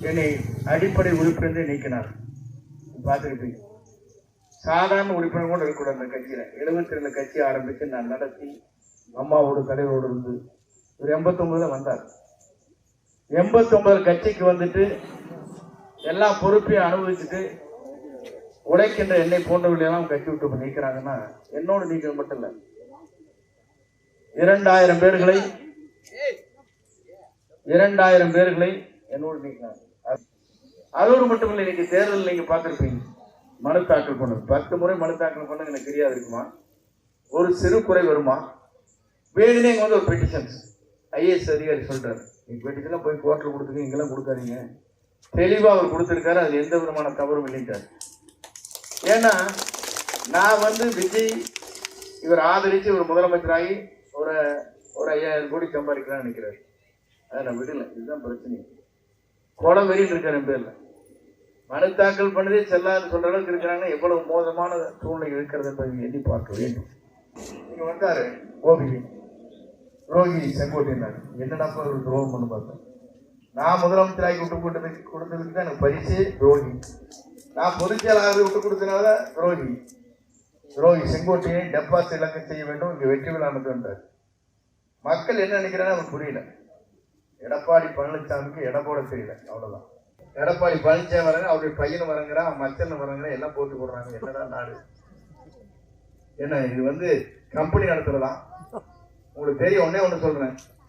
என்னை அடிப்படை உறுப்பினர் நீக்கினார். பார்த்துருப்பீங்க. சாதாரண உறுப்பினர் கூட இருக்கக்கூடாது. அந்த கட்சியில 72 கட்சி ஆரம்பித்து நான் நடத்தி அம்மாவோட தலைவரோடு இருந்து ஒரு 89 வந்தார். 89 கட்சிக்கு வந்துட்டு எல்லா பொறுப்பையும் அனுபவிச்சுட்டு உழைக்கின்ற என்னை போன்றவர்களெல்லாம் கட்சி விட்டு நீக்கிறாங்கன்னா என்னோட நீக்கிறது மட்டும் இல்லை, 2000 பேர்களை என்னோடு நீக்கினாங்க. அதோடு மட்டும் இல்லை, இன்னைக்கு தேர்தல் நீங்க பார்த்திருப்பீங்க, மனு தாக்கல் பண்ணது 10 முறை மனு தாக்கல் பண்ண எனக்கு தெரியாது இருக்குமா? ஒரு சிறு குறை வருமா? வேணுனே இங்க வந்து ஒரு பெட்டிஷன்ஸ் ஐஏஎஸ் அதிகாரி சொல்றாரு, நீங்க பெட்டிஷன்லாம் போய் கோர்ட்டில் கொடுத்துருங்க, இங்கெல்லாம் கொடுக்காதீங்க. தெளிவா அவர் கொடுத்திருக்காரு, அது எந்த விதமான தவறும் இல்லைட்டாரு. ஏன்னா நான் வந்து விஜய் இவர் ஆதரிச்சு ஒரு முதலமைச்சராகி ஒரு 5000 கோடி சம்பாதிக்கிறான்னு நினைக்கிறாரு. அதை நான் விடல. இதுதான் பிரச்சனை. கொலை வெறியில் இருக்காரு என் பேர்ல. மனு தாக்கல் பண்ணதே செல்லாதுன்னு சொல்ற அளவுக்கு இருக்கிறாங்கன்னா எவ்வளவு மோசமான சூழ்நிலை இருக்கிறது என்பதை எண்ணி பார்க்க வேண்டும். நீங்க வந்தாரு ரோகி செங்கோட்டையனார், என்னடாப்பா ஒரு துரோகம் பண்ணு பார்த்தேன். நான் முதலமைச்சராகி விட்டு கொடுத்ததுக்கு தான் எனக்கு பரிசு ரோகி. நான் பொதுச்செயலாளர் விட்டு கொடுத்தனால ரோகி செங்கோட்டையை டெபாசிட் இலக்க செய்ய வேண்டும், இங்க வெற்றி விழா நடத்துன்றார். மக்கள் என்ன நினைக்கிறான்னு அவருக்கு புரியல. எடப்பாடி பழனிசாமிக்கு எடை போட தெரியல, அவ்வளவுதான். எடப்பாடி பழனிசாமி வராங்க, அவருடைய பையன் வரங்கிறான், மச்சன் வரங்கிறான், எல்லாம் போட்டு போடுறாங்க. என்னடா நாடு என்ன இது? வந்து கம்பெனி நடத்துறதா? உங்களுக்கு தெரியும். ஒன்னே ஒன்று சொல்றேன்,